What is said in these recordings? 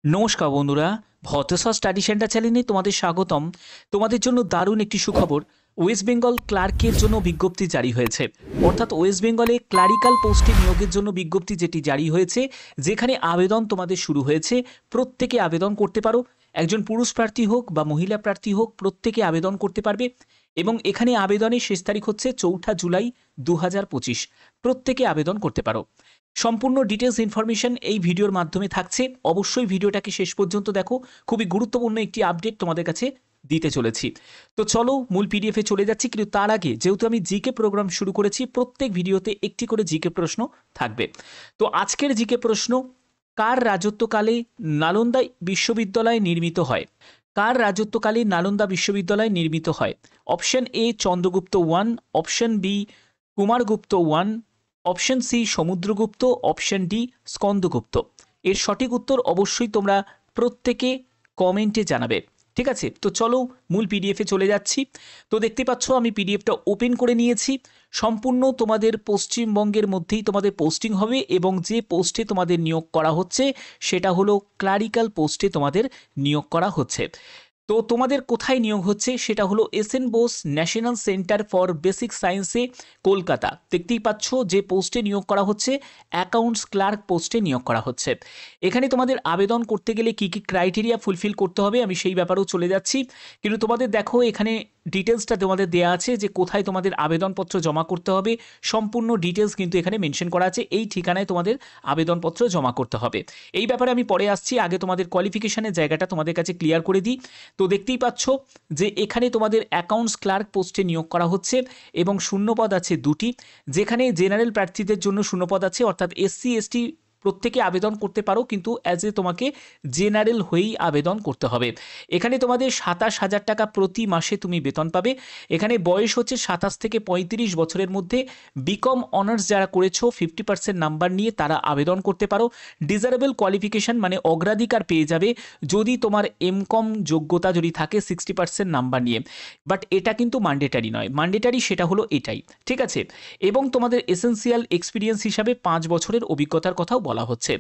নমস্কার বন্ধুরা, ভতেশ্বর study centre চ্যানেলে তোমাদের স্বাগতম। তোমাদের জন্য দারুণ একটি সুখবর। ওয়েস্ট বেঙ্গল ক্লার্কের জন্য বিজ্ঞপ্তি জারি হয়েছে, অর্থাৎ ওয়েস্ট বেঙ্গলে ক্লারিক্যাল পোস্টে নিয়োগের জন্য বিজ্ঞপ্তি যেটি জারি হয়েছে, যেখানে আবেদন তোমাদের শুরু হয়েছে। প্রত্যেকে আবেদন করতে পারো, একজন পুরুষ প্রার্থী হোক বা মহিলা প্রার্থী হোক, প্রত্যেকে আবেদন করতে পারবে। এবং এখানে আবেদনের শেষ তারিখ হচ্ছে 4 জুলাই 2025। প্রত্যেকে আবেদন করতে পারো। সম্পূর্ণ ডিটেলস ইনফরমেশন এই ভিডিওর মাধ্যমে থাকছে, অবশ্যই ভিডিওটাকে শেষ পর্যন্ত দেখো। খুবই গুরুত্বপূর্ণ একটি আপডেট তোমাদের কাছে দিতে চলেছি। তো চলো মূল পিডিএফে চলে যাচ্ছি, কিন্তু তার আগে যেহেতু আমি জিকে প্রোগ্রাম শুরু করেছি, প্রত্যেক ভিডিওতে একটি করে জিকে প্রশ্ন থাকবে। তো আজকের জিকে প্রশ্ন, কার রাজত্বকালে নালন্দা বিশ্ববিদ্যালয় নির্মিত হয়? কার রাজত্বকালে নালন্দা বিশ্ববিদ্যালয় নির্মিত হয়? Option A Chandragupta 1, option B Kumaragupta 1, option C Samudragupta, option D Skandagupta. এর সঠিক উত্তর অবশ্যই তোমরা প্রত্যেকে কমেন্টে জানাবে। ঠিক আছে, তো চলো মূল পিডিএফে চলে যাচ্ছি। তো দেখতে পাচ্ছ আমি পিডিএফটা ওপেন করে নিয়েছি। সম্পূর্ণ তোমাদের পশ্চিমবঙ্গের মধ্যেই তোমাদের পোস্টিং হবে, এবং যে পোস্টে তোমাদের নিয়োগ করা হচ্ছে সেটা হলো ক্লারিক্যাল পোস্টে তোমাদের নিয়োগ করা হচ্ছে। তো তোমাদের কোথায় নিয়োগ হচ্ছে সেটা হলো S N Bose national centre for basic সায়েন্সে, কলকাতা। দেখতেই পাচ্ছ যে পোস্টে নিয়োগ করা হচ্ছে, অ্যাকাউন্টস ক্লার্ক পোস্টে নিয়োগ করা হচ্ছে। এখানে তোমাদের আবেদন করতে গেলে কী কী ক্রাইটেরিয়া ফুলফিল করতে হবে আমি সেই ব্যাপারেও চলে যাচ্ছি। কিন্তু তোমাদের দেখো এখানে ডিটেলসটা তোমাদের দেওয়া আছে যে কোথায় তোমাদের আবেদনপত্র জমা করতে হবে। সম্পূর্ণ ডিটেলস কিন্তু এখানে মেনশন করা আছে, এই ঠিকানায় তোমাদের আবেদনপত্র জমা করতে হবে। এই ব্যাপারে আমি পরে আসছি, আগে তোমাদের কোয়ালিফিকেশনের জায়গাটা তোমাদের কাছে ক্লিয়ার করে দিই। তো দেখতেই পাচ্ছ যে এখানে তোমাদের অ্যাকাউন্টস ক্লার্ক পোস্টে নিয়োগ করা হচ্ছে, এবং শূন্যপদ আছে 2টি। যেখানে জেনারেল প্রার্থীদের জন্য শূন্যপদ আছে, অর্থাৎ এসসি এসটি প্রত্যেকে আবেদন করতে পারো, কিন্তু অ্যাজ এ তোমাকে জেনারেল হয়েই আবেদন করতে হবে। এখানে তোমাদের 27,000 টাকা প্রতি মাসে তুমি বেতন পাবে। এখানে বয়স হচ্ছে 27 থেকে 35 বছরের মধ্যে। বিকম অনার্স যারা করেছো 50% নাম্বার নিয়ে তারা আবেদন করতে পারো। ডিজারেবল কোয়ালিফিকেশান মানে অগ্রাধিকার পেয়ে যাবে যদি তোমার এমকম যোগ্যতা যদি থাকে 60% নাম্বার নিয়ে। বাট এটা কিন্তু ম্যান্ডেটারি নয়, ম্যান্ডেটারি সেটা হলো এটাই। ঠিক আছে, এবং তোমাদের এসেন্সিয়াল এক্সপিরিয়েন্স হিসাবে 5 বছরের অভিজ্ঞতার কথাও বলা হচ্ছে।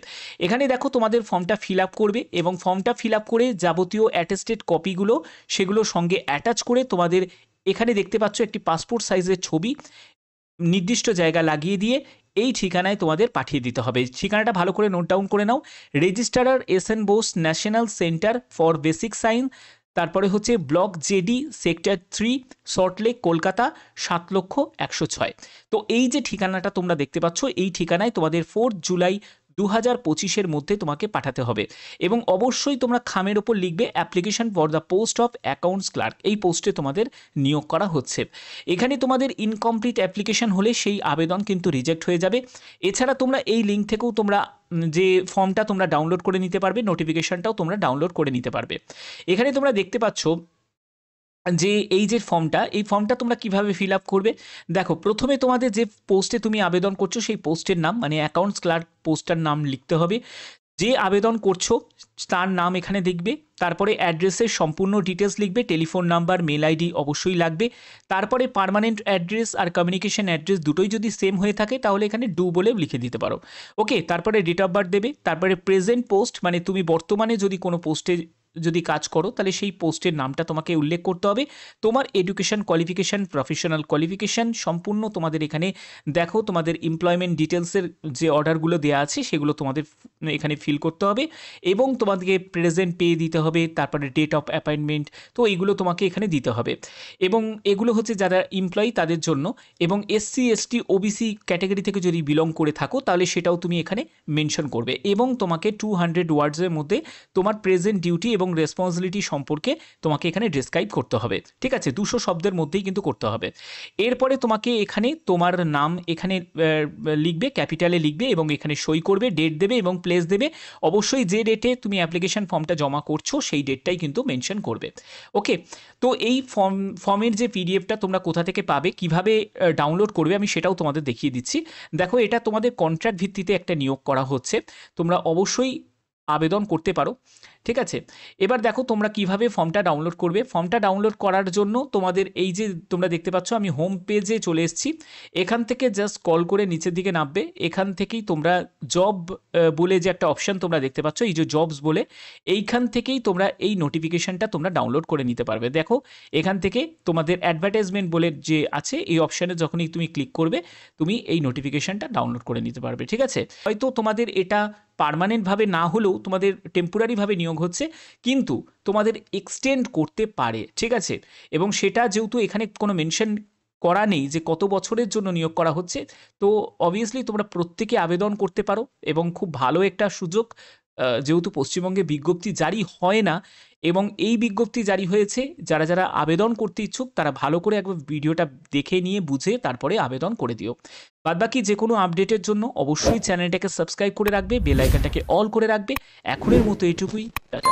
এখানে দেখো তোমাদের ফর্মটা ফিল আপ করবে, এবং ফর্মটা ফিল আপ করে যাবতীয় অ্যাটেস্টেড কপিগুলো সেগুলো সঙ্গে অ্যাটাচ করে তোমাদের এখানে দেখতে পাচ্ছ একটি পাসপোর্ট সাইজের ছবি নির্দিষ্ট জায়গা লাগিয়ে দিয়ে এই ঠিকানায় তোমাদের পাঠিয়ে দিতে হবে। ঠিকানাটা ভালো করে নোট ডাউন করে নাও। Registrar S N Bose national centre for basic science, তারপরে হচ্ছে block JD sector 3, Salt Lake, Kolkata 7,01,06। তো এই যে ঠিকানাটা তোমরা দেখতে পাচ্ছ, এই ঠিকানায় তোমাদের 4 জুলাই 2025-এর মধ্যে তোমাকে পাঠাতে হবে। এবং অবশ্যই তোমরা খামের ওপর লিখবে application for the post of accounts clerk. এই পোস্টে তোমাদের নিয়োগ করা হচ্ছে। এখানে তোমাদের ইনকমপ্লিট অ্যাপ্লিকেশন হলে সেই আবেদন কিন্তু রিজেক্ট হয়ে যাবে। এছাড়া তোমরা এই লিঙ্ক থেকেও তোমরা যে ফর্মটা তোমরা ডাউনলোড করে নিতে পারবে, নোটিফিকেশনটাও তোমরা ডাউনলোড করে নিতে পারবে। এখানে তোমরা দেখতে পাচ্ছ যে এই যে ফর্মটা, এই ফর্মটা তোমরা কিভাবে ফিল আপ করবে। দেখো প্রথমে তোমাদের যে পোস্টে তুমি আবেদন করছো সেই পোস্টের নাম মানে অ্যাকাউন্টস ক্লার্ক পোস্টার নাম লিখতে হবে। যে আবেদন করছো তার নাম এখানে দেখবে, তারপরে অ্যাড্রেসের সম্পূর্ণ ডিটেলস লিখবে, টেলিফোন নাম্বার, মেল আইডি অবশ্যই লাগবে। তারপরে পার্মানেন্ট অ্যাড্রেস আর কমিউনিকেশন অ্যাড্রেস দুটোই যদি সেম হয়ে থাকে তাহলে এখানে ডু বলে লিখে দিতে পারো। ওকে, তারপরে ডেট অফ বার্থ দেবে, তারপরে প্রেজেন্ট পোস্ট মানে তুমি বর্তমানে যদি কোনো পোস্টে যদি কাজ করো তাহলে সেই পোস্টের নামটা তোমাকে উল্লেখ করতে হবে। তোমার এডুকেশন কোয়ালিফিকেশান, প্রফেশনাল কোয়ালিফিকেশান সম্পূর্ণ তোমাদের এখানে দেখো। তোমাদের এমপ্লয়মেন্ট ডিটেলসের যে অর্ডারগুলো দেওয়া আছে সেগুলো তোমাদের এখানে ফিল করতে হবে, এবং তোমাদেরকে প্রেজেন্ট পে দিতে হবে, তারপরে ডেট অফ অ্যাপয়েন্টমেন্ট, তো এইগুলো তোমাকে এখানে দিতে হবে। এবং এগুলো হচ্ছে যারা এমপ্লয়ি তাদের জন্য। এবং এসসি এসটি ওবিসি ক্যাটাগরি থেকে যদি বিলং করে থাকো তাহলে সেটাও তুমি এখানে মেনশন করবে, এবং তোমাকে 200 ওয়ার্ডসের মধ্যে তোমার প্রেজেন্ট ডিউটি এবং রেসপন্সিবিলিটি সম্পর্কে তোমাকে এখানে ডেসক্রাইব করতে হবে। ঠিক আছে, 200 শব্দের মধ্যেই কিন্তু করতে হবে। এরপরে তোমাকে এখানে তোমার নাম এখানে লিখবে, ক্যাপিটালে লিখবে, এবং এখানে সই করবে, ডেট দেবে এবং প্লেস দেবে। অবশ্যই যে ডেটে তুমি অ্যাপ্লিকেশন ফর্মটা জমা করছো সেই ডেটটাই কিন্তু মেনশন করবে। ওকে, তো এই ফর্মের যে পিডিএফটা তোমরা কোথা থেকে পাবে, কিভাবে ডাউনলোড করবে আমি সেটাও তোমাদের দেখিয়ে দিচ্ছি। দেখো এটা তোমাদের কন্ট্রাক্ট ভিত্তিতে একটা নিয়োগ করা হচ্ছে। তোমরা অবশ্যই আবেদন করতে পারো। ঠিক আছে, এবার দেখো তোমরা কিভাবে ফর্মটা ডাউনলোড করবে। ফর্মটা ডাউনলোড করার জন্য তোমাদের এই যে তোমরা দেখতে পাচ্ছ আমি হোম পেজে চলে এসেছি, এখান থেকে জাস্ট কল করে নিচের দিকে নামবে, এখান থেকেই তোমরা জব বলে যে একটা অপশান তোমরা দেখতে পাচ্ছ, এই যে জবস বলে, এইখান থেকেই তোমরা এই নোটিফিকেশানটা তোমরা ডাউনলোড করে নিতে পারবে। দেখো এখান থেকে তোমাদের অ্যাডভার্টাইজমেন্ট বলে যে আছে এই অপশানে যখনই তুমি ক্লিক করবে তুমি এই নোটিফিকেশানটা ডাউনলোড করে নিতে পারবে। ঠিক আছে, হয়তো তোমাদের এটা পার্মানেন্টভাবে না হলেও তোমাদের টেম্পোরারিভাবে নিয়োগ হচ্ছে, কিন্তু তোমাদের এক্সটেন্ড করতে পারে। ঠিক আছে, এবং সেটা যেহেতু এখানে কোনো মেনশন করা নেই যে কত বছরের জন্য নিয়োগ করা হচ্ছে, তো অবভিয়াসলি তোমরা প্রত্যেকে আবেদন করতে পারো এবং খুব ভালো একটা সুযোগ। যেহেতু পশ্চিমবঙ্গে বিজ্ঞপ্তি জারি হয় না এবং এই বিজ্ঞপ্তি জারি হয়েছে, যারা যারা আবেদন করতে ইচ্ছুক তারা ভালো করে একবার ভিডিওটা দেখে নিয়ে বুঝে তারপরে আবেদন করে দিও। বাদবাকি যে কোনো আপডেটের জন্য অবশ্যই চ্যানেলটাকে সাবস্ক্রাইব করে রাখবে, বেল আইকনটাকে অল করে রাখবে। এখনের মতো এটুকুই, টাটা।